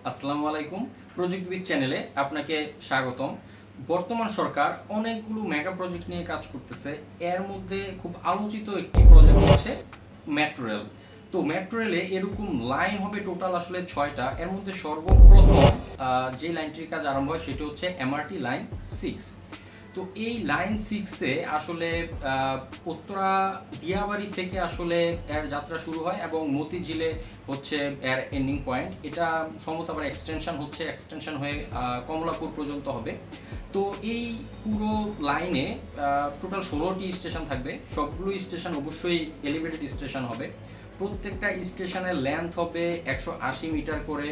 আসসালামু আলাইকুম। প্রযুক্তিবিদ চ্যানেলে আপনাকে স্বাগতম। বর্তমান সরকার অনেকগুলো মেগা প্রজেক্ট নিয়ে কাজ করতেছে। এর মধ্যে খুব আলোচিত একটি প্রজেক্ট হচ্ছে মেট্রো রেল। তো মেট্রো রেলে এরকম লাইন হবে টোটাল আসলে ৬টা। এর মধ্যে সর্বপ্রথম যে লাইনটির কাজ আরম্ভ হয় সেটি হচ্ছে এমআরটি লাইন 6। তো এই লাইন 6-এ আসলে উত্তরা দিয়াবাড়ি থেকে আসলে এর যাত্রা শুরু হয় এবং মতিঝিলে হচ্ছে এর এন্ডিং পয়েন্ট। এটা সম্ভবত আবার এক্সটেনশন হয়ে কমলাপুর পর্যন্ত হবে। তো এই পুরো লাইনে টোটাল 16টি স্টেশন থাকবে। সবগুলো স্টেশন অবশ্যই এলিভেটেড স্টেশন হবে। প্রত্যেকটা স্টেশনের লেন্থ হবে 180 মিটার করে।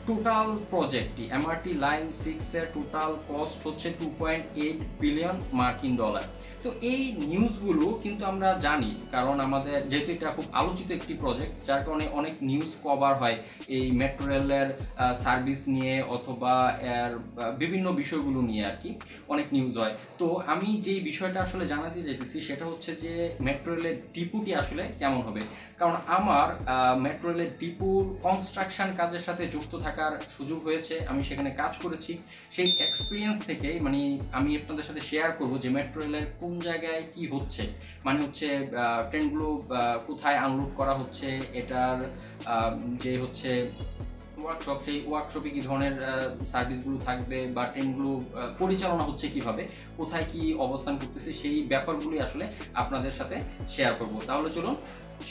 টোটাল প্রজেক্টটি এমআরটি লাইন 6-এর টোটাল কস্ট হচ্ছে $2.8 বিলিয়ন মার্কিন ডলার। তো এই নিউজগুলো কিন্তু আমরা জানি, কারণ আমাদের যেহেতু এটা খুব আলোচিত একটি প্রজেক্ট, যার কারণে অনেক নিউজ কভার হয় এই মেট্রো রেলের সার্ভিস নিয়ে অথবা এর বিভিন্ন বিষয়গুলো নিয়ে আর কি অনেক নিউজ হয়। তো আমি যেই বিষয়টা আসলে জানাতে চাইতেছি সেটা হচ্ছে যে মেট্রো রেলের ডিপুটি আসলে কেমন হবে। কারণ আমার মেট্রো রেলের ডিপুর কনস্ট্রাকশন কাজের সাথে যুক্ত থাকার সুযোগ হয়েছে, আমি সেখানে কাজ করেছি। সেই এক্সপিরিয়েন্স থেকে আমি আপনাদের সাথে শেয়ার করব যে মেট্রো রেলের কোন জায়গায় কি হচ্ছে, হচ্ছে ট্রেনগুলো কোথায় আনলোড করা হচ্ছে, এটার যে হচ্ছে ওয়ার্কশপ, সেই ওয়ার্কশপে কি ধরনের সার্ভিসগুলো থাকবে বা ট্রেনগুলো পরিচালনা হচ্ছে কিভাবে, কোথায় কি অবস্থান করতেছে, সেই ব্যাপারগুলি আসলে আপনাদের সাথে শেয়ার করব। তাহলে চলুন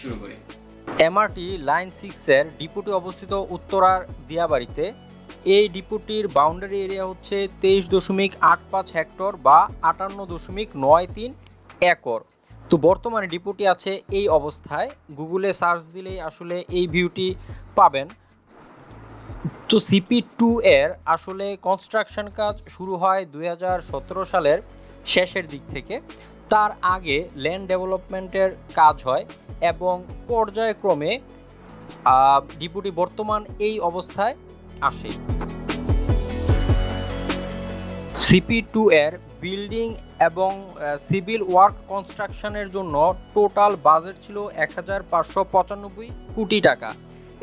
শুরু করি। এমআরটি লাইন 6-এর ডিপুটি অবস্থিত উত্তরার দিয়াবাড়িতে। এই ডিপুটির বাউন্ডারি এরিয়া হচ্ছে 23.85 হেক্টর বা 58.93 একর। তো বর্তমানে ডিপুটি আছে এই অবস্থায়। গুগলে সার্চ দিলেই আসলে এই ভিউটি পাবেন। তো CP2 এর আসলে কনস্ট্রাকশন কাজ শুরু হয় 2017 সালের শেষের দিক থেকে। তার আগে ল্যান্ড ডেভেলপমেন্টের কাজ হয় এবং পর্যায়ক্রমে ডিপুটি বর্তমান এই অবস্থায় আসে। CP2 এর বিল্ডিং এবং সিভিল ওয়ার্ক কনস্ট্রাকশনের জন্য টোটাল বাজেট ছিল 1595 কোটি টাকা।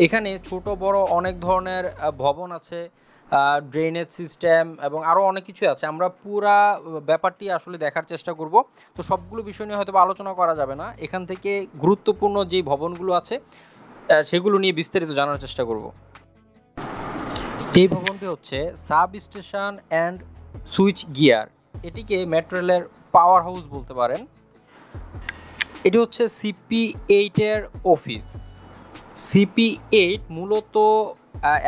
এখানে ছোট বড় অনেক ধরনের ভবন আছে, ড্রেনেজ সিস্টেম এবং আরও অনেক কিছু আছে। আমরা পুরা ব্যাপারটি আসলে দেখার চেষ্টা করব। তো সবগুলো বিষয় নিয়ে হয়তো আলোচনা করা যাবে না, এখান থেকে গুরুত্বপূর্ণ যে ভবনগুলো আছে সেগুলো নিয়ে বিস্তারিত জানার চেষ্টা করব। এই ভবনটি হচ্ছে sub station and switch gear. এটিকে মেট্রো রেলের পাওয়ার হাউস বলতে পারেন। এটি হচ্ছে CP8 এর অফিস। CP8 মূলত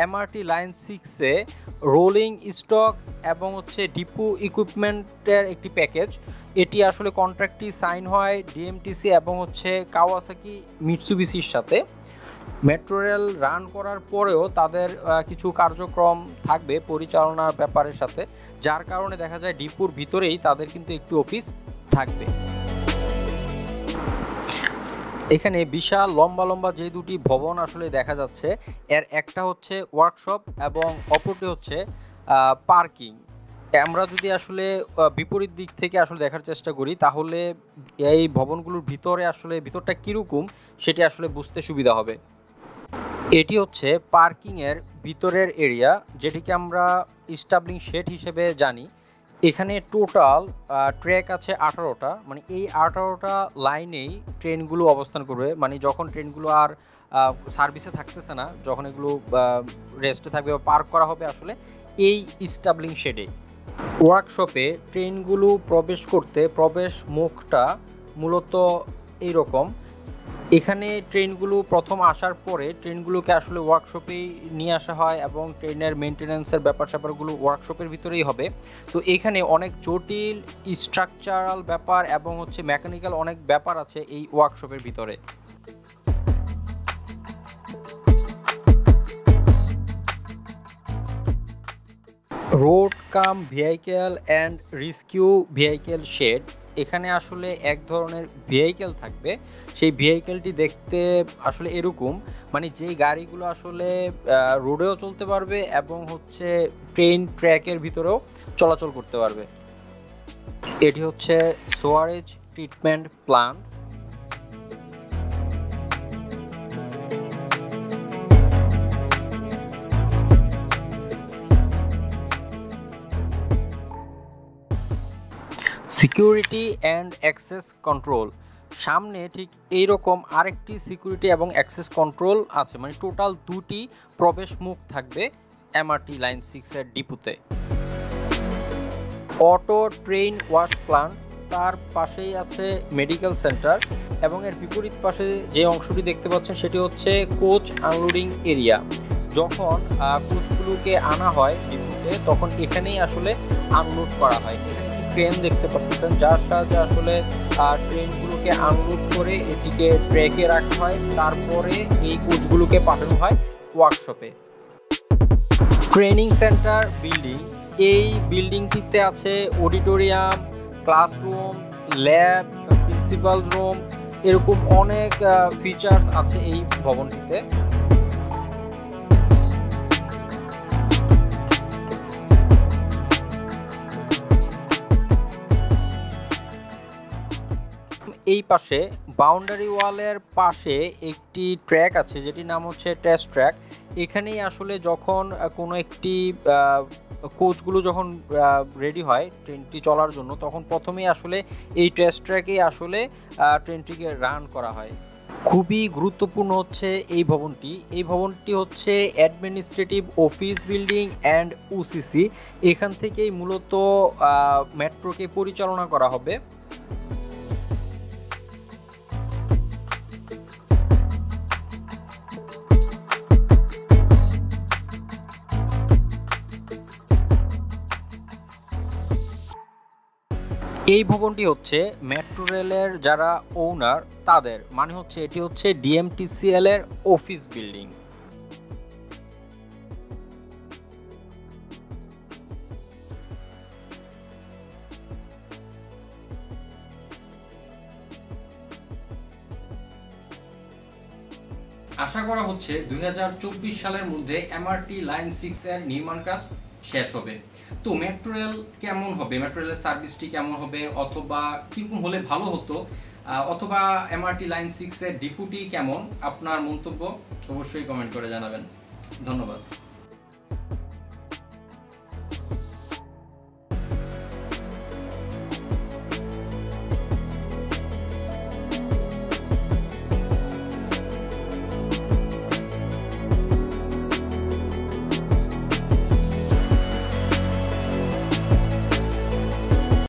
এমআরটি লাইন 6-এ রোলিং স্টক এবং হচ্ছে ডিপো ইকুইপমেন্টের একটি প্যাকেজ। এটি আসলে কন্ট্রাক্টটি সাইন হয় ডিএমটিসি এবং হচ্ছে কাওয়াসাকি মিৎসুবিশির সাথে। মেট্রো রেল রান করার পরেও তাদের কিছু কার্যক্রম থাকবে পরিচালনার ব্যাপারের সাথে, যার কারণে দেখা যায় ডিপোর ভিতরেই তাদের কিন্তু একটি অফিস থাকবে। এখানে বিশাল লম্বা লম্বা যে দুটি ভবন আসলে দেখা যাচ্ছে, এর একটা হচ্ছে ওয়ার্কশপ এবং অপরটি হচ্ছে পার্কিং। আমরা যদি আসলে বিপরীত দিক থেকে আসলে দেখার চেষ্টা করি তাহলে এই ভবনগুলোর ভিতরে আসলে ভিতরটা কীরকম সেটি আসলে বুঝতে সুবিধা হবে। এটি হচ্ছে পার্কিংয়ের ভিতরের এরিয়া, যেটিকে আমরা স্টাবলিং শেড হিসেবে জানি। এখানে টোটাল ট্র্যাক আছে 18টা, এই 18টা লাইনেই ট্রেনগুলো অবস্থান করবে। যখন ট্রেনগুলো আর সার্ভিসে থাকতেছে না, যখন এগুলো রেস্টে থাকবে বা পার্ক করা হবে আসলে এই স্টাবলিং শেডে। ওয়ার্কশপে ট্রেনগুলো প্রবেশ করতে প্রবেশ মুখটা মূলত এইরকম। এখানে ট্রেনগুলো প্রথম আসার পরে ট্রেনগুলোকে আসলে ওয়ার্কশপেই নিয়ে আসা হয় এবং ট্রেনের মেনটেন্যান্সের ব্যাপারগুলো ওয়ার্কশপের ভিতরেই হবে। তো এখানে অনেক জটিল স্ট্রাকচারাল ব্যাপার এবং হচ্ছে মেকানিক্যাল অনেক ব্যাপার আছে এই ওয়ার্কশপের ভিতরে। Road cum vehicle and rescue vehicle shed. এখানে আসলে এক ধরনের ভেহিকেল থাকবে। সেই ভেহিকেলটি দেখতে আসলে এরকম, যেই গাড়িগুলো আসলে রোডেও চলতে পারবে এবং হচ্ছে ট্রেন ট্র্যাকের ভিতরেও চলাচল করতে পারবে। এটি হচ্ছে sewerage treatment plant. Security and access control, সামনে ঠিক এইরকম আরেকটি সিকিউরিটি এবং অ্যাক্সেস কন্ট্রোল আছে, মানে টোটাল দুটি প্রবেশ মুখ থাকবে এমআরটি লাইন 6 এর ডিপোতে। অটো ট্রেন ওয়াশ প্ল্যান্ট, তার পাশেই আছে মেডিকেল সেন্টার এবং এর বিপরীত পাশে যে অংশটি দেখতে পাচ্ছেন সেটি হচ্ছে কোচ আনলোডিং এরিয়া। যখন কোচগুলোকে আনা হয় ডিপোতে তখন এখানেই আসলে আনলোড করা হয়। এখানে ট্রেন দেখতে পাচ্ছেন যার সাহায্যে আসলে ট্রেনগুলোকে আনলোড করে এটিকে ট্র্যাকে রাখা হয়, তারপরে এই কোচগুলোকে পাঠানো হয় ওয়ার্কশপে। ট্রেনিং সেন্টার বিল্ডিং, এই বিল্ডিংটিতে আছে auditorium, classroom, lab, principal room, এরকম অনেক ফিচার্স আছে এই ভবনটিতে। এই পাশে বাউন্ডারি ওয়ালের পাশে একটি ট্র্যাক আছে যেটির নাম হচ্ছে টেস্ট ট্র্যাক। এখানেই আসলে যখন কোনো একটি কোচগুলো যখন রেডি হয় ট্রেনটি চলার জন্য তখন প্রথমেই আসলে এই টেস্ট ট্র্যাকেই আসলে ট্রেনটিকে রান করা হয়। খুবই গুরুত্বপূর্ণ হচ্ছে এই ভবনটি হচ্ছে administrative office building and OCC. এখান থেকেই মূলত মেট্রোকে পরিচালনা করা হবে। এই ভবনটি হচ্ছে মেট্রো রেলের যারা ওনার তাদের, মানে হচ্ছে এটি হচ্ছে ডিএমটিসিএল এর অফিস বিল্ডিং। আশা করা হচ্ছে 2024 সালের মধ্যে এমআরটি লাইন 6 এর নির্মাণ কাজ শেষ হবে। তো মেট্রো রেল কেমন হবে, মেট্রো রেলের সার্ভিসটি কেমন হবে, অথবা কিরকম হলে ভালো হতো, অথবা এমআরটি লাইন 6 এর ডিপোটি কেমন, আপনার মন্তব্য অবশ্যই কমেন্ট করে জানাবেন। ধন্যবাদ।